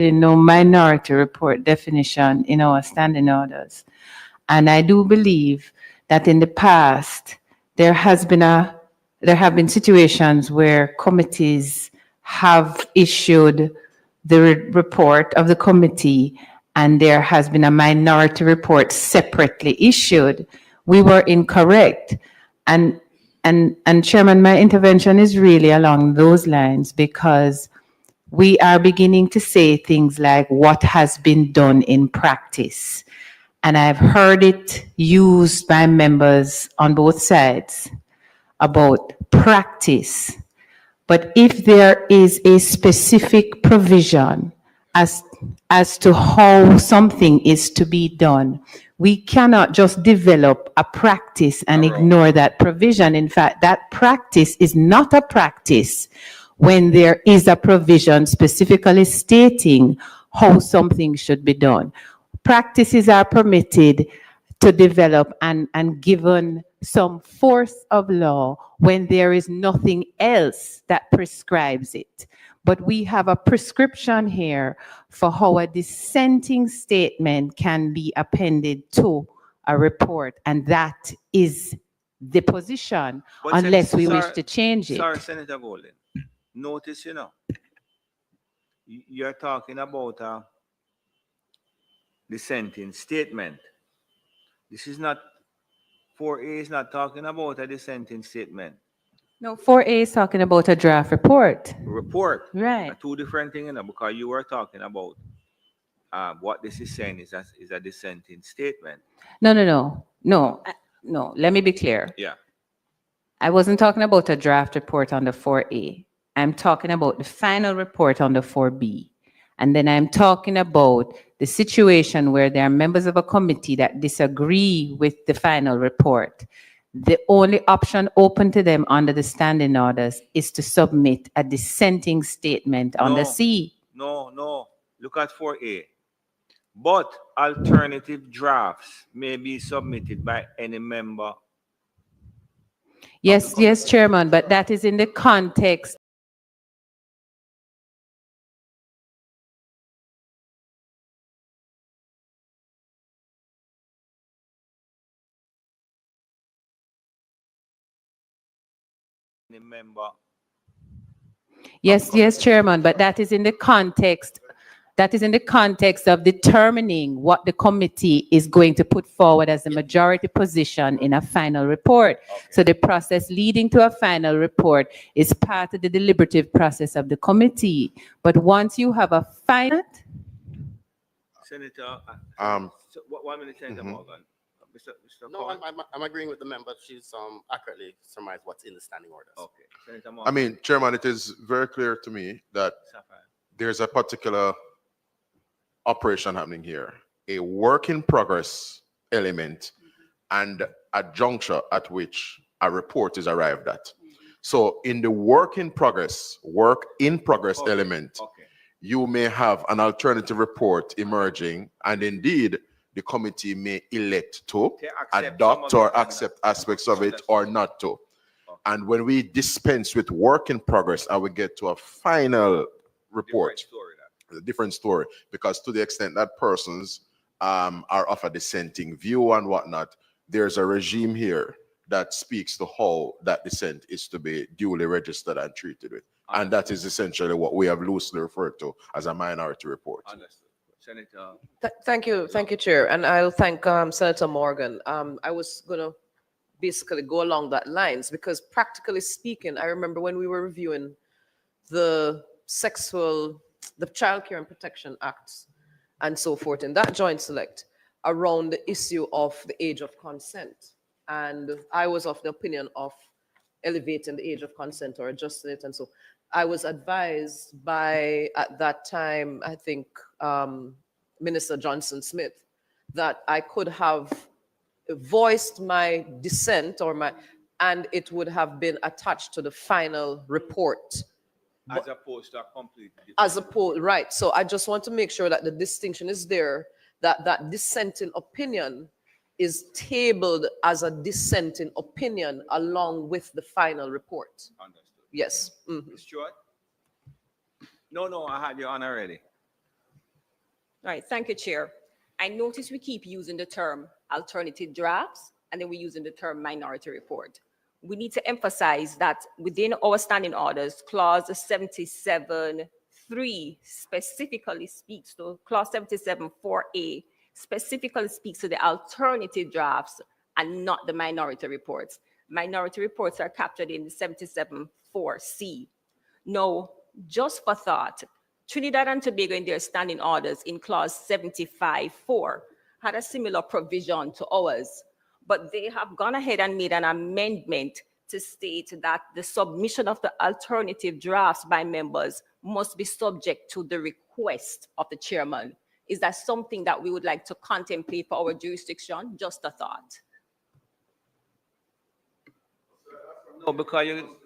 no minority report definition in our standing orders. And I do believe that in the past, there has been there have been situations where committees have issued the report of the committee and there has been a minority report separately issued. We were incorrect. And Chairman, my intervention is really along those lines because we are beginning to say things like what has been done in practice. And I've heard it used by members on both sides about practice. But if there is a specific provision as to how something is to be done, we cannot just develop a practice and ignore that provision. In fact, that practice is not a practice when there is a provision specifically stating how something should be done. Practices are permitted to develop and given some force of law when there is nothing else that prescribes it. But we have a prescription here for how a dissenting statement can be appended to a report, and that is the position, But unless we wish to change it. Sorry, Senator Golden. Notice, you're talking about a dissenting statement. This is not, 4A is not talking about a dissenting statement. No, 4A is talking about a draft report. Report. Right. Two different things, because you were talking about what this is saying is a dissenting statement. No. Let me be clear. Yeah. I wasn't talking about a draft report on the 4A. I'm talking about the final report on the 4B. And then I'm talking about the situation where there are members of a committee that disagree with the final report. The only option open to them under the standing orders is to submit a dissenting statement on the C. No. Look at 4A. But alternative drafts may be submitted by any member. Yes, Chairman, but that is in the context member. Yes, Chairman, but that is in the context. That is in the context of determining what the committee is going to put forward as a majority position in a final report. Okay. So the process leading to a final report is part of the deliberative process of the committee. But once you have a final... Senator, 1 minute, Senator Morgan. Mr. No, I'm agreeing with the member. She's accurately surmised what's in the standing orders. Okay. Senator Morgan. I mean, Chairman, it is very clear to me that there's a particular operation happening here, a work in progress element and a juncture at which a report is arrived at. So in the work in progress element, you may have an alternative report emerging, and indeed the committee may elect to adopt or accept aspects of it or not to. And when we dispense with work in progress and we get to a final report, a different story, because to the extent that persons are of a dissenting view and whatnot, there's a regime here that speaks to how that dissent is to be duly registered and treated with. And that is essentially what we have loosely referred to as a minority report. Understood. Senator. Thank you, Chair. And I'll thank Senator Morgan. I was going to basically go along that lines because practically speaking, I remember when we were reviewing the Child Care and Protection Acts and so forth in that joint select around the issue of the age of consent. And I was of the opinion of elevating the age of consent or adjusting it. And so I was advised by, at that time, I think, Minister Johnson Smith, that I could have voiced my dissent and it would have been attached to the final report. As opposed to a complete different. As opposed, right. So I just want to make sure that the distinction is there, that dissenting opinion is tabled as a dissenting opinion along with the final report. Understood. Yes. Stuart? No, I had you on already. Right, thank you, Chair. I notice we keep using the term alternative drafts and then we're using the term minority report. We need to emphasize that within our standing orders, clause 77.3 specifically speaks to, clause 77.4a specifically speaks to the alternative drafts and not the minority reports. Minority reports are captured in 77.4c. Now, just for thought, Trinidad and Tobago in their standing orders in clause 75.4 had a similar provision to ours, but they have gone ahead and made an amendment to state that the submission of the alternative drafts by members must be subject to the request of the chairman. Is that something that we would like to contemplate for our jurisdiction? Just a thought. No, because you,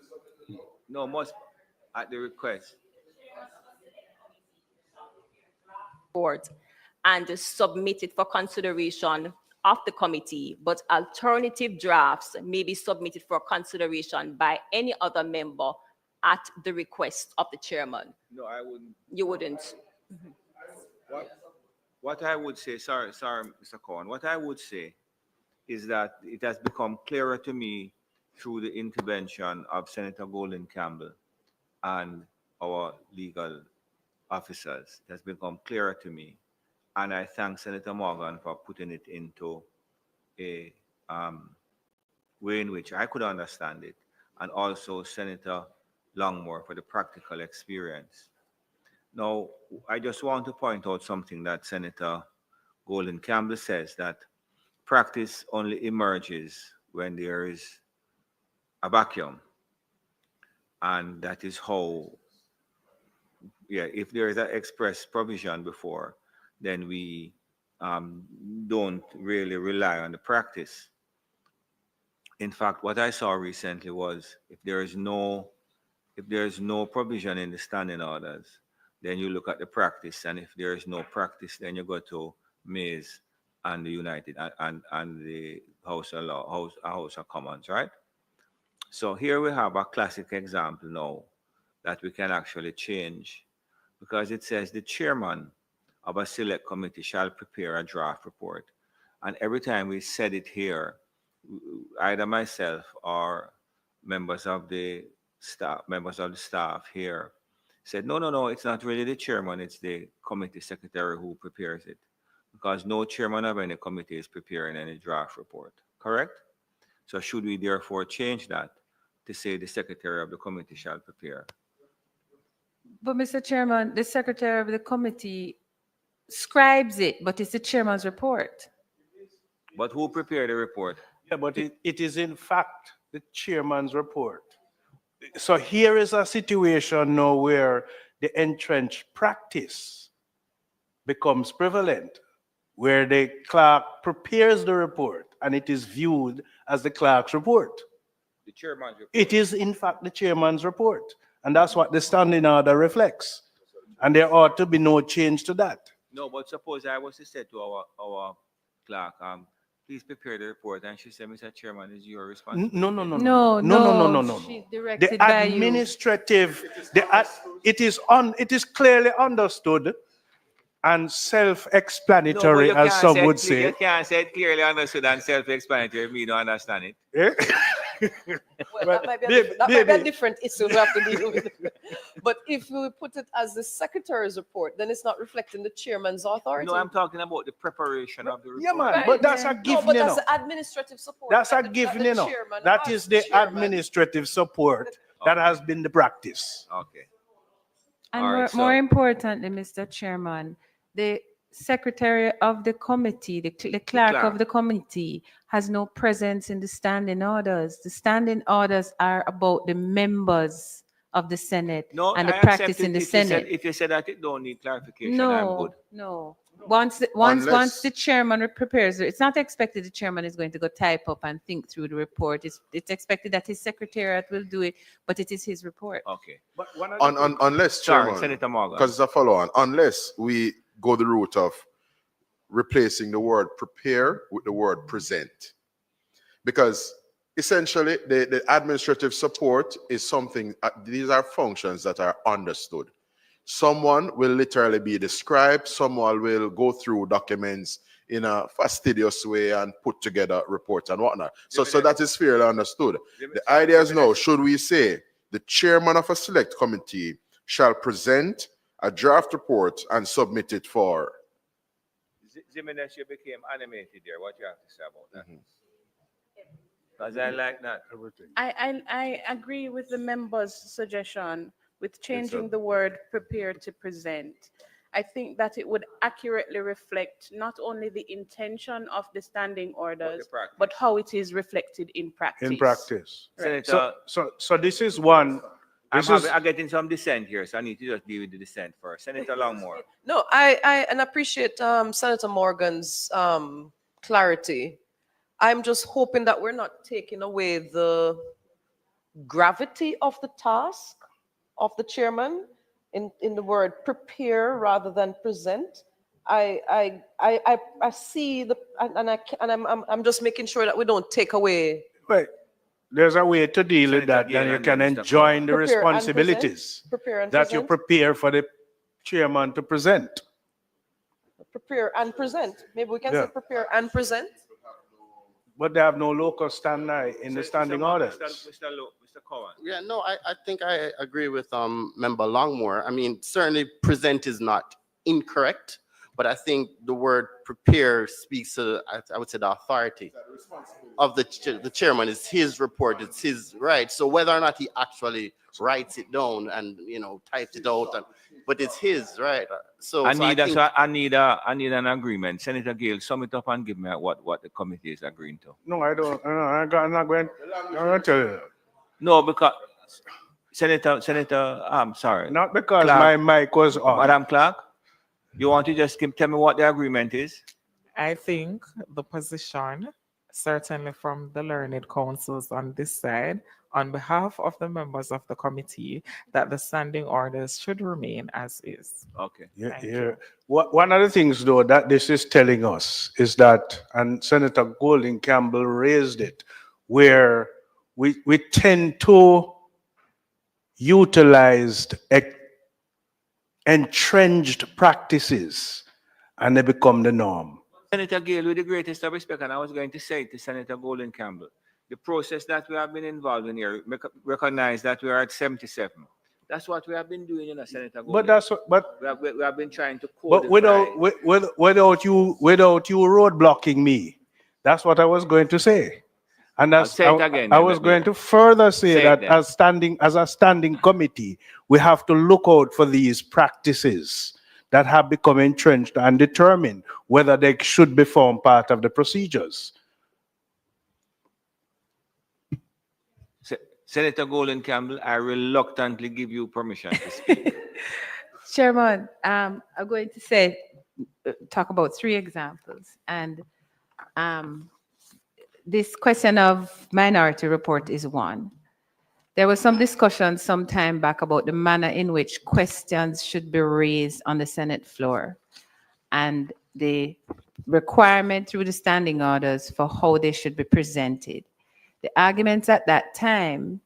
no, must at the request. Report and submit it for consideration of the committee, but alternative drafts may be submitted for consideration by any other member at the request of the chairman. No, I wouldn't. You wouldn't. What I would say, sorry, Mr. Cohen, what I would say is that it has become clearer to me through the intervention of Senator Golden Campbell and our legal officers. It has become clearer to me. And I thank Senator Morgan for putting it into a way in which I could understand it, and also Senator Longmore for the practical experience. Now, I just want to point out something that Senator Golden Campbell says, that practice only emerges when there is a vacuum. And that is how, yeah, if there is an express provision before, then we don't really rely on the practice. In fact, what I saw recently was if there is no provision in the standing orders, then you look at the practice, and if there is no practice, then you go to Mays and the United and the House of Commons, right? So here we have a classic example now that we can actually change, because it says the chairman of a select committee shall prepare a draft report. And every time we said it here, either myself or members of the staff here said, no, it's not really the chairman, it's the committee secretary who prepares it. Because no chairman of any committee is preparing any draft report, correct? So should we therefore change that to say the secretary of the committee shall prepare? But Mr. Chairman, the secretary of the committee scribes it, but it's the chairman's report. But who prepared the report? Yeah, but it is in fact the chairman's report. So here is a situation now where the entrenched practice becomes prevalent, where the clerk prepares the report and it is viewed as the clerk's report. The chairman's report. It is in fact the chairman's report, and that's what the standing order reflects. And there ought to be no change to that. No, but suppose I was to say to our clerk, please prepare the report, and she said, Mr. Chairman, it's your responsibility. No. She's directed The by you. administrative, it is clearly understood and self-explanatory, No, but you as can't some say would it- say. You can't say it clearly understood and self-explanatory if me don't understand it. Well, But that might be baby- a baby. different issue we have to deal with. But if we put it as the secretary's report, then it's not reflecting the chairman's authority. No, I'm talking about the preparation of the report. Yeah, man, Right. but that's a No, given, but you that's know. the administrative support. That's a that given, the you know. chairman That asks is the chairman. administrative support that has been the practice. Okay. And All right, more so- importantly, Mr. Chairman, the secretary of the committee, the clerk clerk. of the committee has no presence in the standing orders. The standing orders are about the members of the Senate No, and the I practice accept it in the if you said- Senate. If you said that it don't need clarification, I'm good. No. Once the chairman prepares it, it's not expected the chairman is going to go type up and think through the report. It's expected that his secretariat will do it, but it is his report. Okay. But one of the Unless, Sorry, Chairman, Senator Morgan. because it's a follow-on, unless we go the route of replacing the word prepare with the word present. Because essentially, the administrative support is something, these are functions that are understood. Someone will literally be the scribe, someone will go through documents in a fastidious way and put together reports and whatnot. So that is fairly understood. The idea is now, should we say the chairman of a select committee shall present a draft report and submit it for? Jimenez, you became animated there. What you have to say about that? Because I like that. I agree with the member's suggestion with changing the word prepare to present. I think that it would accurately reflect not only the intention of the standing orders, but how it is reflected in practice. In practice. Right. So this is one. I'm getting some dissent here, so I need to just deal with the dissent first. Senator Longmore. No, I appreciate Senator Morgan's clarity. I'm just hoping that we're not taking away the gravity of the task of the chairman in the word prepare rather than present. I see the and I'm just making sure that we don't take away. Right. There's a way to deal with that, then you can enjoin the Prepare and responsibilities Prepare and that you present. prepare for the chairman to present. Prepare and present. Maybe we can say Yeah. prepare and present. But they have no local standing in the standing orders. Mr. Cohen. Yeah, no, I think I agree with Member Longmore. I mean, certainly present is not incorrect, but I think the word prepare speaks to, I would say, the authority of the chairman. It's his report, it's his right. So whether or not he actually writes it down and, you know, types it out, but it's his right. So I think- need an agreement. Senator Gill, sum it up and give me what the committee is agreeing to. No, I don't. I'm not going to tell you that. No, because Senator, I'm sorry. Not because Clark. my mic was on. Madam Clark, you want to just tell me what the agreement is? I think the position, certainly from the learned councils on this side, on behalf of the members of the committee, that the standing orders should remain as is. Okay. Yeah. One of the things, though, that this is telling us is that, and Senator Golding Campbell raised it, where we tend to utilize entrenched practices and they become the norm. Senator Gill, with the greatest of respect, and I was going to say to Senator Golden Campbell, the process that we have been involved in here, recognize that we are at 77. That's what we have been doing, Senator Golden. But that's what, but we have been trying to But codify. without you roadblocking me, that's what I was going to say. And that's say it again, I then, was let me- going to further say Say it that then. as a standing committee, we have to look out for these practices that have become entrenched and determine whether they should be formed part of the procedures. Senator Golden Campbell, I reluctantly give you permission to speak. Chairman, I'm going to talk about 3 examples. And this question of minority report is one. There was some discussion some time back about the manner in which questions should be raised on the Senate floor and the requirement through the standing orders for how they should be presented. The arguments at that time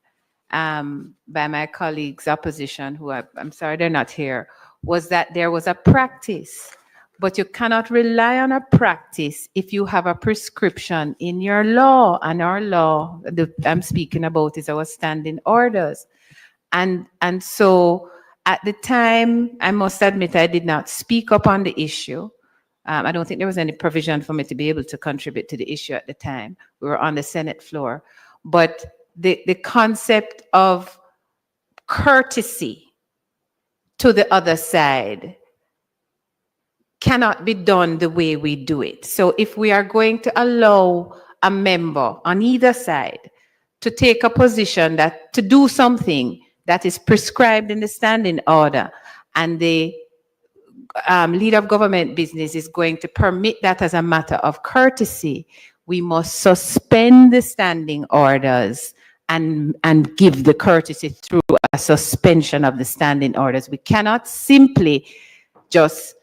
by my colleagues opposition, who I'm sorry they're not here, was that there was a practice, but you cannot rely on a practice if you have a prescription in your law. And our law I'm speaking about is our standing orders. And so at the time, I must admit I did not speak up on the issue. I don't think there was any provision for me to be able to contribute to the issue at the time. We were on the Senate floor. But the concept of courtesy to the other side cannot be done the way we do it. So if we are going to allow a member on either side to take a position to do something that is prescribed in the standing order, and the leader of government business is going to permit that as a matter of courtesy, we must suspend the standing orders and give the courtesy through a suspension of the standing orders. We cannot simply just,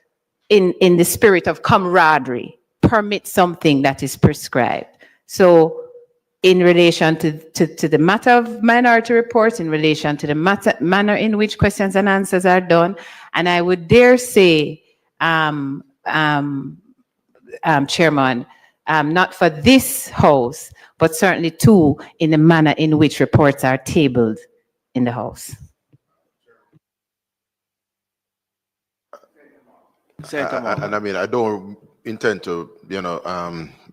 in the spirit of camaraderie, permit something that is prescribed. So in relation to the matter of minority reports, in relation to the manner in which questions and answers are done. And I would dare say, Chairman, not for this House, but certainly too in the manner in which reports are tabled in the House. Senator Moore. And I mean, I don't intend to,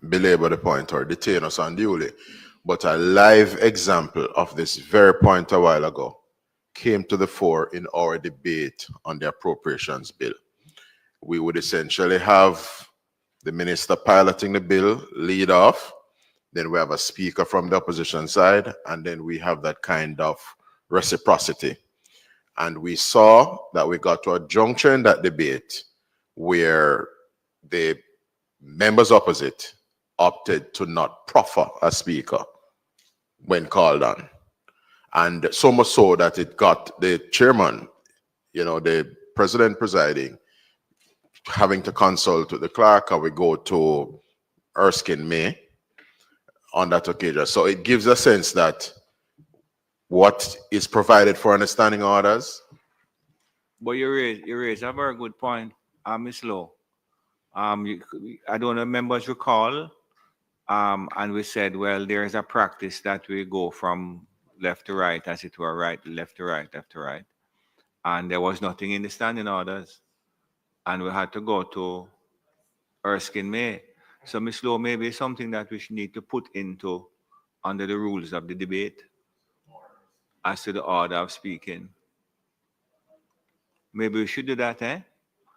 belabor the point or detain us unduly, but a live example of this very point a while ago came to the fore in our debate on the appropriations bill. We would essentially have the minister piloting the bill, lead off, then we have a speaker from the opposition side, and then we have that kind of reciprocity. And we saw that we got to a juncture in that debate where the members opposite opted to not proffer a speaker when called on. And so much so that it got the chairman, the president presiding, having to consult with the clerk, and we go to Erskine May on that occasion. So it gives a sense that what is provided for understanding orders. But you raise a very good point, Ms. Lowe. I don't know, members recall, and we said, well, there is a practice that we go from left to right, as it were, right, left to right, left to right. And there was nothing in the standing orders. And we had to go to Erskine May. So, Ms. Lowe, maybe it's something that we should need to put into under the rules of the debate as to the order of speaking. Maybe we should do that, eh?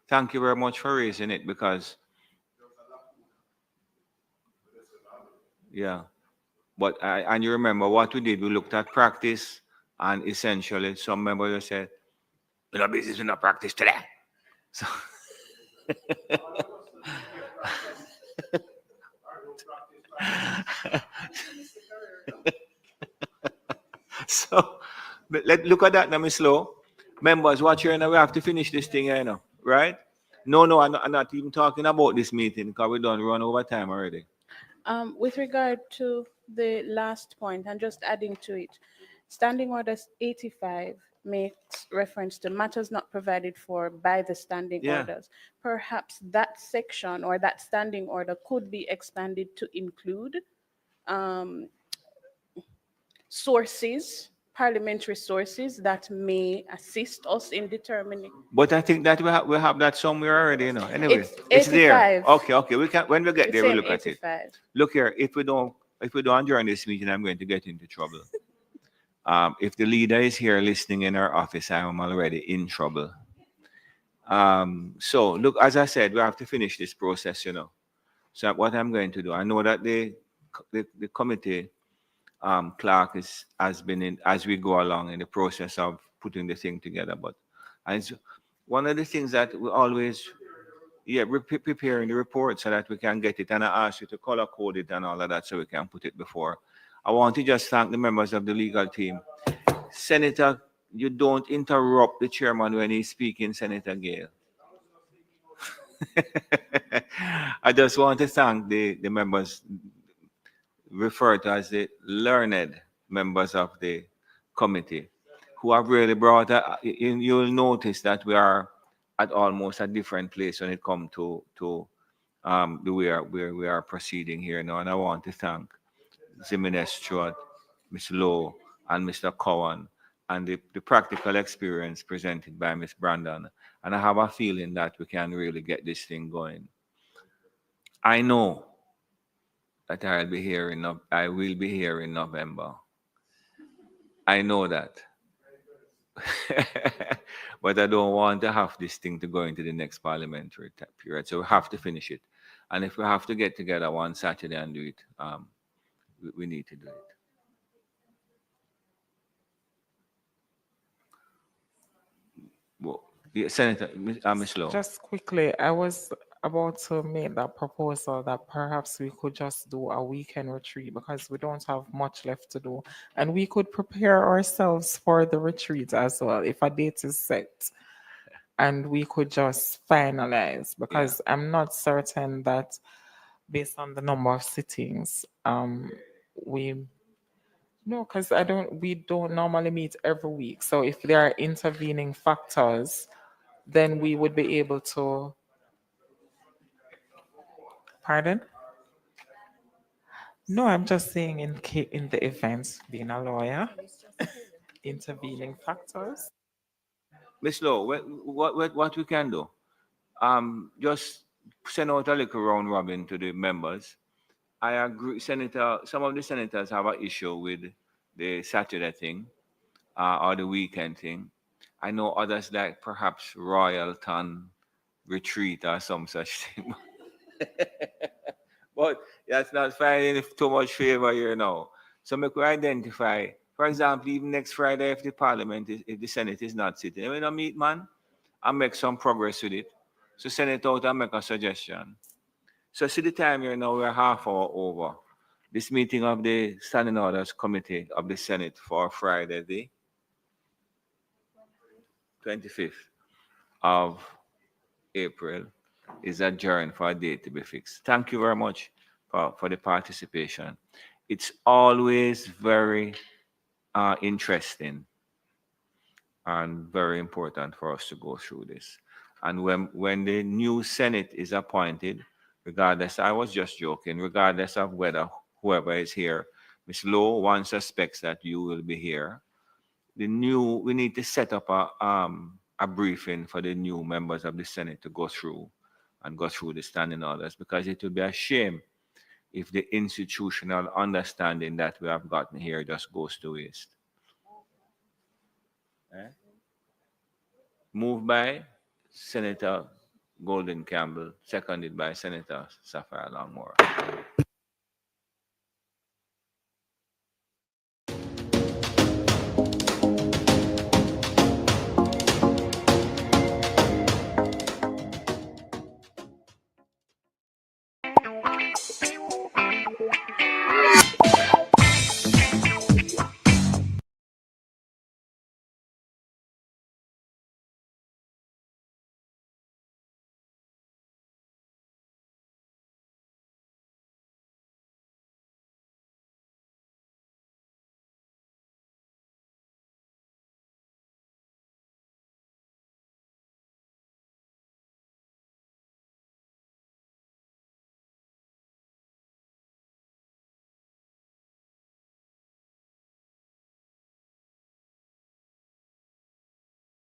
Thank you very much for raising it, because yeah. But and you remember what we did, we looked at practice, and essentially some members said, we're not business, we're not practice today. So so look at that now, Ms. Lowe. Members, watch here now, we have to finish this thing here now, right? No, I'm not even talking about this meeting, because we done run over time already. With regard to the last point, and just adding to it, Standing Order 85 makes reference to matters not provided for by the standing orders. Perhaps that section or that standing order could be expanded to include sources, parliamentary sources that may assist us in determining. But I think that we have that somewhere already, Anyway, it's there. Okay. We can, when we get there, we look at it. Look here, if we don't adjourn this meeting, I'm going to get into trouble. If the leader is here listening in our office, I am already in trouble. So look, as I said, we have to finish this process, So what I'm going to do, I know that the committee clerk has been in, as we go along in the process of putting the thing together. But one of the things that we always, we're preparing the report so that we can get it. And I ask you to color code it and all of that so we can put it before. I want to just thank the members of the legal team. Senator, you don't interrupt the chairman when he's speaking, Senator Gale. I just want to thank the members referred to as the learned members of the committee who have really brought, you'll notice that we are at almost a different place when it comes to the where we are proceeding here now. And I want to thank Jimenez Stewart, Ms. Lowe, and Mr. Cowan, and the practical experience presented by Ms. Brandon. And I have a feeling that we can really get this thing going. I know that I will be here in November. I know that. But I don't want to have this thing to go into the next parliamentary period. So we have to finish it. And if we have to get together one Saturday and do it, we need to do it. Well, Senator, Ms. Lowe. Just quickly, I was about to make that proposal that perhaps we could just do a weekend retreat because we don't have much left to do. And we could prepare ourselves for the retreat as well if a date is set. And we could just finalize because I'm not certain that based on the number of sittings, we no, because we don't normally meet every week. So if there are intervening factors, then we would be able to, pardon? No, I'm just saying in the event, being a lawyer, intervening factors. Miss Lowe, what we can do? Just send out a little round robin to the members. I agree, Senator. Some of the senators have an issue with the Saturday thing or the weekend thing. I know others like perhaps Royalton retreat or some such thing. But that's not finding too much favor here now. So make we identify, for example, even next Friday, if the Parliament, if the Senate is not sitting, we don't meet, man, and make some progress with it. So send it out and make a suggestion. So see the time here now, we're half hour over. This meeting of the Standing Orders Committee of the Senate for Friday, the 25th of April is adjourned for a date to be fixed. Thank you very much for the participation. It's always very interesting and very important for us to go through this. And when the new Senate is appointed, regardless, I was just joking, regardless of whether whoever is here, Ms. Lowe, one suspects that you will be here. We need to set up a briefing for the new members of the Senate to go through the standing orders, because it would be a shame if the institutional understanding that we have gotten here just goes to waste. Moved by Senator Golden Campbell, seconded by Senator Sapphire Longmore.